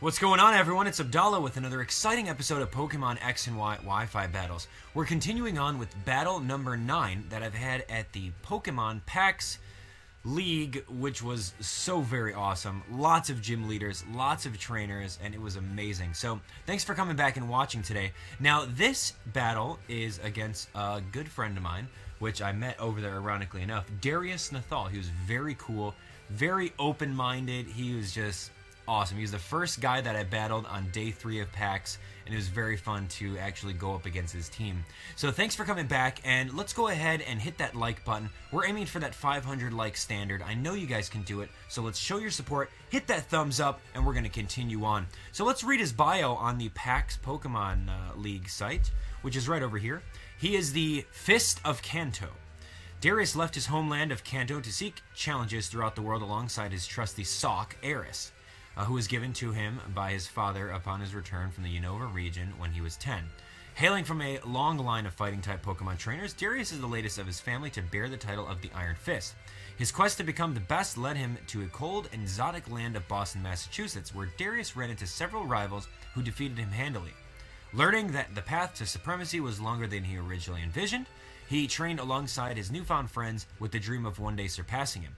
What's going on, everyone? It's Abdallah with another exciting episode of Pokemon X and Y Wi-Fi battles. We're continuing on with battle number 9 that I've had at the Pokemon PAX League, which was so very awesome. Lots of gym leaders, lots of trainers, and it was amazing. So thanks for coming back and watching today. Now, this battle is against a good friend of mine, which I met over there, ironically enough, Darius Nathal. He was very cool, very open-minded. He was just awesome. He was the first guy that I battled on day 3 of PAX, and it was very fun to actually go up against his team. So thanks for coming back, and let's go ahead and hit that like button. We're aiming for that 500 like standard. I know you guys can do it, so let's show your support, hit that thumbs up, and we're going to continue on. So let's read his bio on the PAX Pokemon League site, which is right over here. He is the Fist of Kanto. Darius left his homeland of Kanto to seek challenges throughout the world alongside his trusty Sock, Eris, who was given to him by his father upon his return from the Unova region when he was 10. Hailing from a long line of fighting-type Pokemon trainers, Darius is the latest of his family to bear the title of the Iron Fist. His quest to become the best led him to a cold, exotic land of Boston, Massachusetts, where Darius ran into several rivals who defeated him handily. Learning that the path to supremacy was longer than he originally envisioned, he trained alongside his newfound friends with the dream of one day surpassing him.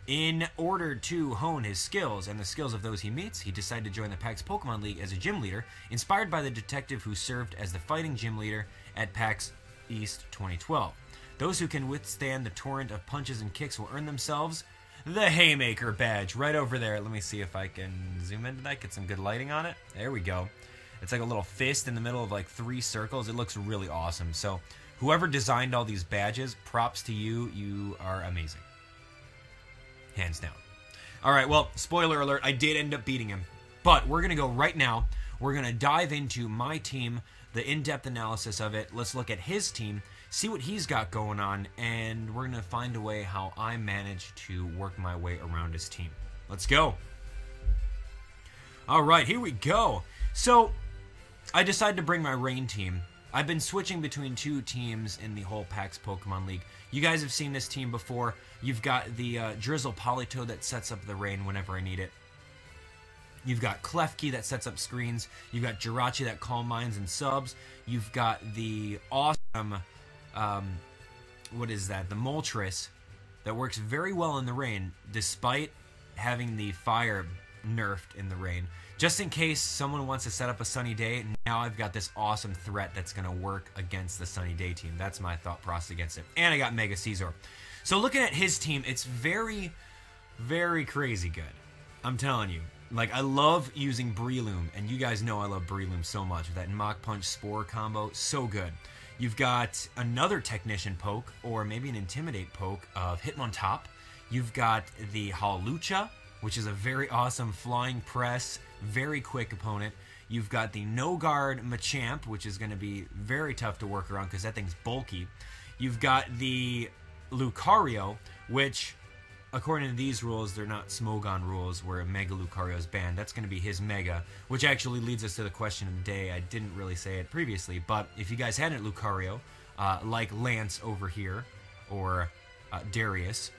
In order to hone his skills and the skills of those he meets, he decided to join the PAX Pokemon League as a gym leader, inspired by the detective who served as the fighting gym leader at PAX East 2012. Those who can withstand the torrent of punches and kicks will earn themselves the Haymaker badge right over there. Let me see if I can zoom into that, get some good lighting on it. There we go. It's like a little fist in the middle of like 3 circles. It looks really awesome. So whoever designed all these badges, props to you. You are amazing. Hands down. Alright, well, spoiler alert, I did end up beating him. But we're going to go right now. We're going to dive into my team, the in-depth analysis of it. Let's look at his team, see what he's got going on, and we're going to find a way how I managed to work my way around his team. Let's go. Alright, here we go. So, I decided to bring my rain team. I've been switching between 2 teams in the whole PAX Pokemon League. You guys have seen this team before. You've got the Drizzle Politoed that sets up the rain whenever I need it. You've got Klefki that sets up screens. You've got Jirachi that calm minds and subs. You've got the awesome, what is that? The Moltres that works very well in the rain, despite having the fire nerfed in the rain. Just in case someone wants to set up a sunny day, now I've got this awesome threat that's going to work against the sunny day team. That's my thought process against it. And I got Mega Caesar. So looking at his team, it's very, very crazy good. I'm telling you. Like, I love using Breloom, and you guys know I love Breloom so much. That Mach Punch Spore combo, so good. You've got another Technician poke, or maybe an Intimidate poke of Hitmontop. You've got the Hawlucha, which is a very awesome flying press, very quick opponent. You've got the No Guard Machamp, which is going to be very tough to work around because that thing's bulky. You've got the Lucario, which, according to these rules, they're not Smogon rules where Mega Lucario is banned. That's going to be his Mega, which actually leads us to the question of the day. I didn't really say it previously, but if you guys hadn't Lucario, like Lance over here, or Darius,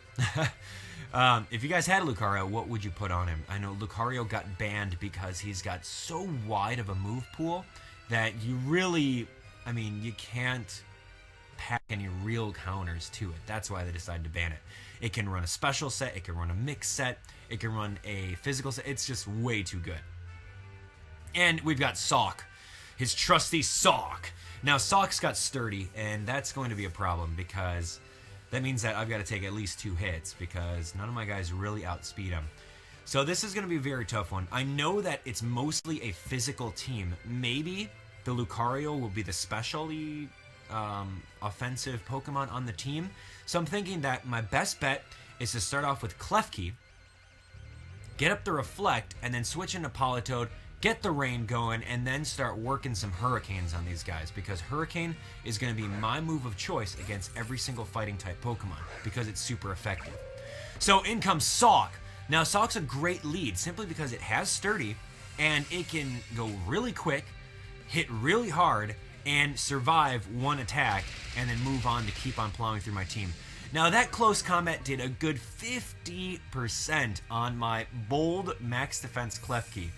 if you guys had a Lucario, what would you put on him? I know Lucario got banned because he's got so wide of a move pool that you really, I mean, you can't pack any real counters to it. That's why they decided to ban it. It can run a special set, it can run a mix set, it can run a physical set. It's just way too good. And we've got Sock, his trusty Sock. Now, Sock's got Sturdy, and that's going to be a problem because that means that I've got to take at least 2 hits because none of my guys really outspeed him. So this is going to be a very tough one. I know that it's mostly a physical team. Maybe the Lucario will be the specially offensive Pokemon on the team. So I'm thinking that my best bet is to start off with Klefki, get up the Reflect, and then switch into Politoed, get the rain going, and then start working some Hurricanes on these guys, because Hurricane is going to be my move of choice against every single fighting type Pokemon because it's super effective. So in comes Sock. Now Sock's a great lead simply because it has Sturdy and it can go really quick, hit really hard, and survive one attack and then move on to keep on plowing through my team. Now that close combat did a good 50% on my bold max defense Klefki.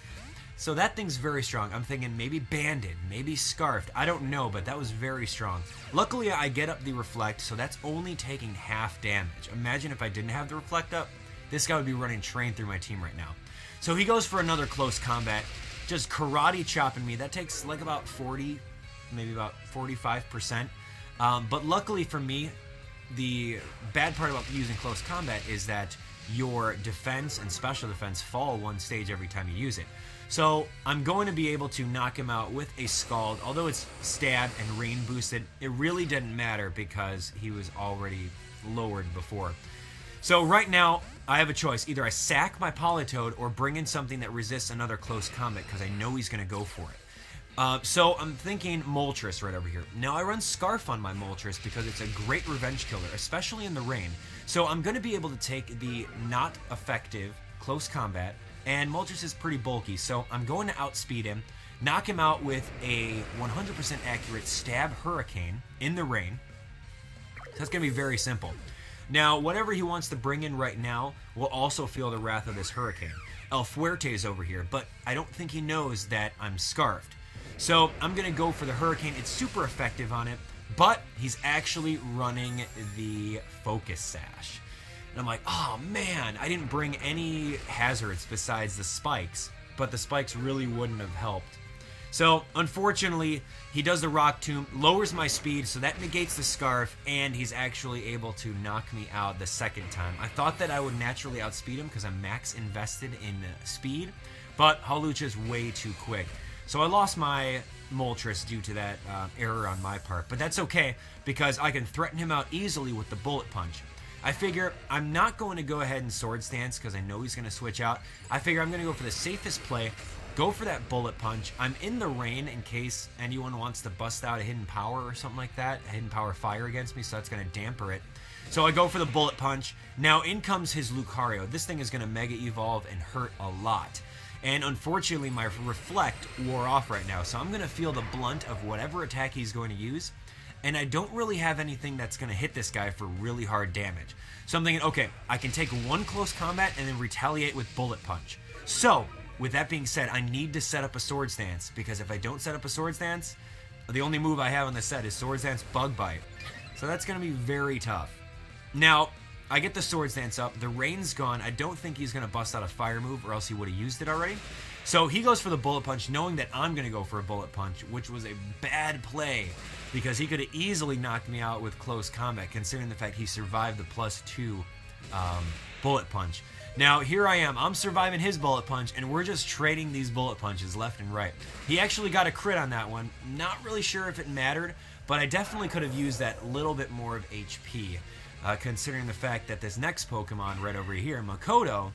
So that thing's very strong. I'm thinking maybe banded, maybe scarfed. I don't know, but that was very strong. Luckily, I get up the reflect, so that's only taking half damage. Imagine if I didn't have the reflect up, this guy would be running train through my team right now. So he goes for another close combat, just karate chopping me. That takes like about 40, maybe about 45%. But luckily for me, the bad part about using close combat is that your defense and special defense fall one stage every time you use it. So I'm going to be able to knock him out with a Scald. Although it's stab and rain boosted, it really didn't matter because he was already lowered before. So right now, I have a choice. Either I sack my Politoed or bring in something that resists another close combat because I know he's going to go for it. So I'm thinking Moltres right over here. Now I run Scarf on my Moltres because it's a great revenge killer, especially in the rain. So I'm going to be able to take the not effective close combat, and Moltres is pretty bulky, so I'm going to outspeed him, knock him out with a 100% accurate Stab Hurricane in the rain. That's going to be very simple. Now, whatever he wants to bring in right now will also feel the wrath of this Hurricane. El Fuerte is over here, but I don't think he knows that I'm Scarfed. So I'm going to go for the Hurricane. It's super effective on it, but he's actually running the Focus Sash. And I'm like, oh man, I didn't bring any hazards besides the spikes, but the spikes really wouldn't have helped. So unfortunately, he does the Rock Tomb, lowers my speed, so that negates the Scarf, and he's actually able to knock me out the second time. I thought that I would naturally outspeed him because I'm max invested in speed, but Hawlucha's way too quick. So I lost my Moltres due to that error on my part, but that's okay because I can threaten him out easily with the Bullet Punch. I figure I'm not going to go ahead and Sword Stance because I know he's going to switch out. I figure I'm going to go for the safest play, go for that Bullet Punch. I'm in the rain in case anyone wants to bust out a Hidden Power or something like that, a Hidden Power Fire against me, so that's going to damper it. So I go for the Bullet Punch. Now in comes his Lucario. This thing is going to Mega Evolve and hurt a lot. And unfortunately, my Reflect wore off right now, so I'm going to feel the blunt of whatever attack he's going to use. And I don't really have anything that's going to hit this guy for really hard damage. So I'm thinking, okay, I can take one close combat and then retaliate with Bullet Punch. So, with that being said, I need to set up a Sword Stance, because if I don't set up a Sword Stance, the only move I have on the set is Sword Stance Bug Bite. So that's going to be very tough. Now, I get the Sword Stance up, the rain's gone, I don't think he's going to bust out a fire move or else he would have used it already. So he goes for the Bullet Punch knowing that I'm going to go for a Bullet Punch, which was a bad play because he could have easily knocked me out with close combat considering the fact he survived the +2 Bullet Punch. Now here I am, I'm surviving his Bullet Punch and we're just trading these Bullet Punches left and right. He actually got a crit on that one, not really sure if it mattered, but I definitely could have used that little bit more of HP. Considering the fact that this next Pokemon right over here, Makoto,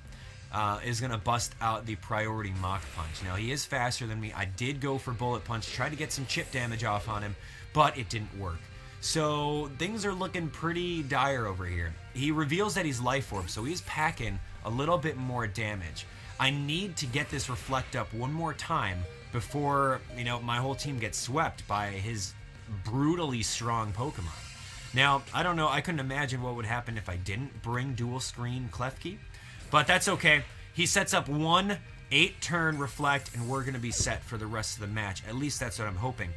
is going to bust out the priority Mach Punch. Now, he is faster than me. I did go for Bullet Punch, tried to get some chip damage off on him, but it didn't work. So, things are looking pretty dire over here. He reveals that he's Life Orb, so he's packing a little bit more damage. I need to get this Reflect up one more time before, you know, my whole team gets swept by his brutally strong Pokemon. Now, I don't know, I couldn't imagine what would happen if I didn't bring dual screen Klefki, but that's okay. He sets up one 8-turn Reflect, and we're going to be set for the rest of the match. At least that's what I'm hoping.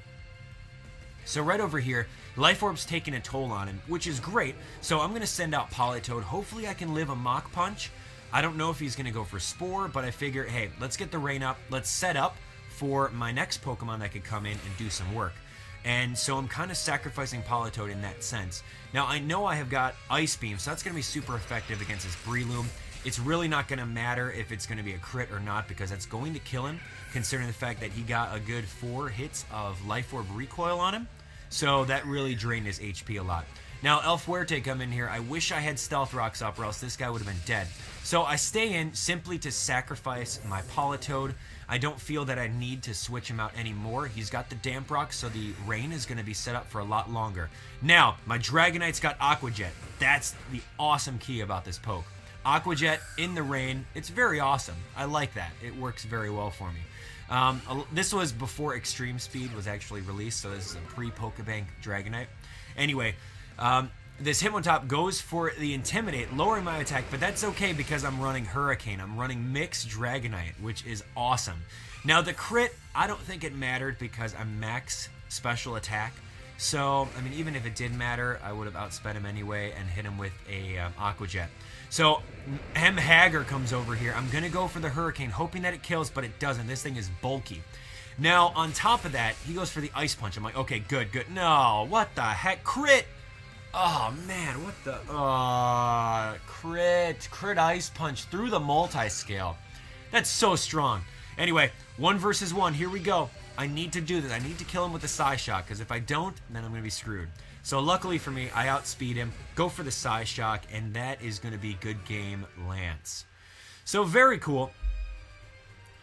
So right over here, Life Orb's taking a toll on him, which is great, so I'm going to send out Politoed. Hopefully I can live a Mach Punch. I don't know if he's going to go for Spore, but I figure, hey, let's get the rain up. Let's set up for my next Pokemon that could come in and do some work. And so I'm kind of sacrificing Politoed in that sense. Now, I know I have got Ice Beam, so that's going to be super effective against his Breloom. It's really not going to matter if it's going to be a crit or not, because that's going to kill him, considering the fact that he got a good 4 hits of Life Orb Recoil on him. So that really drained his HP a lot. Now, El Fuerte come in here. I wish I had Stealth Rocks up, or else this guy would have been dead. So I stay in simply to sacrifice my Politoed. I don't feel that I need to switch him out anymore. He's got the Damp Rock, so the rain is going to be set up for a lot longer. Now, my Dragonite's got Aqua Jet. That's the awesome key about this poke. Aqua Jet in the rain. It's very awesome. I like that. It works very well for me. This was before Extreme Speed was actually released, so this is a pre-Pokebank Dragonite. Anyway, this Hitmontop goes for the Intimidate, lowering my attack, but that's okay because I'm running Hurricane. I'm running Mixed Dragonite, which is awesome. Now, the crit, I don't think it mattered because I'm max special attack. So, I mean, even if it did matter, I would have outsped him anyway and hit him with a Aqua Jet. So, Hager comes over here. I'm going to go for the Hurricane, hoping that it kills, but it doesn't. This thing is bulky. Now, on top of that, he goes for the Ice Punch. I'm like, okay, good, good. No, what the heck? Crit! Oh, man, what the... Crit Ice Punch through the multi-scale. That's so strong. Anyway, 1 versus 1. Here we go. I need to do this. I need to kill him with the Psy Shock, because if I don't, then I'm going to be screwed. So luckily for me, I outspeed him, go for the Psy Shock, and that is going to be good game Lance. So very cool.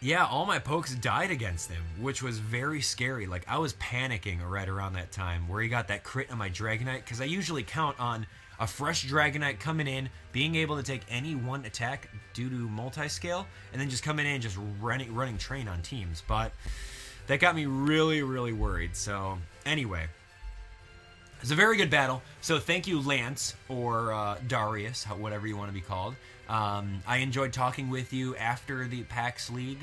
Yeah, all my pokes died against him, which was very scary. Like, I was panicking right around that time where he got that crit on my Dragonite, because I usually count on a fresh Dragonite coming in, being able to take any one attack due to multi-scale, and then just coming in and just running train on teams. But that got me really, really worried. So, anyway. It's a very good battle. So, thank you, Lance, or Darius, whatever you want to be called. I enjoyed talking with you after the PAX League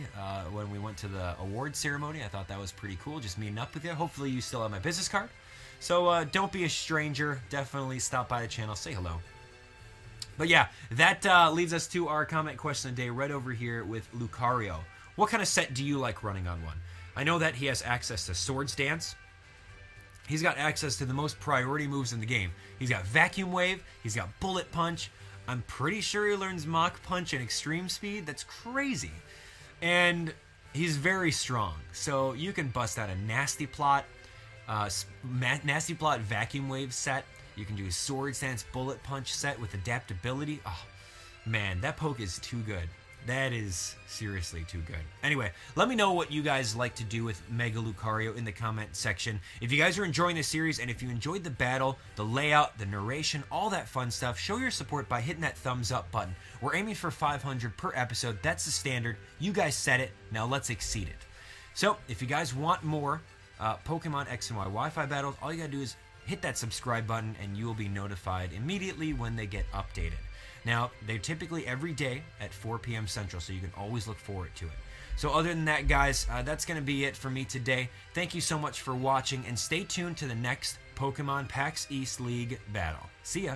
when we went to the award ceremony. I thought that was pretty cool, just meeting up with you. Hopefully you still have my business card. So don't be a stranger. Definitely stop by the channel, say hello. But yeah, that leads us to our comment question of the day right over here with Lucario. What kind of set do you like running on one? I know that he has access to Swords Dance. He's got access to the most priority moves in the game. He's got Vacuum Wave. He's got Bullet Punch. I'm pretty sure he learns Mach Punch and Extreme Speed. That's crazy. And he's very strong. So you can bust out a Nasty Plot, Vacuum Wave set. You can do a Sword Dance Bullet Punch set with adaptability. Oh, man, that poke is too good. That is seriously too good. Anyway, let me know what you guys like to do with Mega Lucario in the comment section. If you guys are enjoying this series and if you enjoyed the battle, the layout, the narration, all that fun stuff, show your support by hitting that thumbs up button. We're aiming for 500 per episode. That's the standard. You guys said it. Now let's exceed it. So, if you guys want more Pokemon X and Y Wi-Fi battles, all you gotta do is hit that subscribe button and you will be notified immediately when they get updated. Now, they're typically every day at 4 p.m. Central, so you can always look forward to it. So other than that, guys, that's going to be it for me today. Thank you so much for watching, and stay tuned to the next Pokemon PAX East League battle. See ya!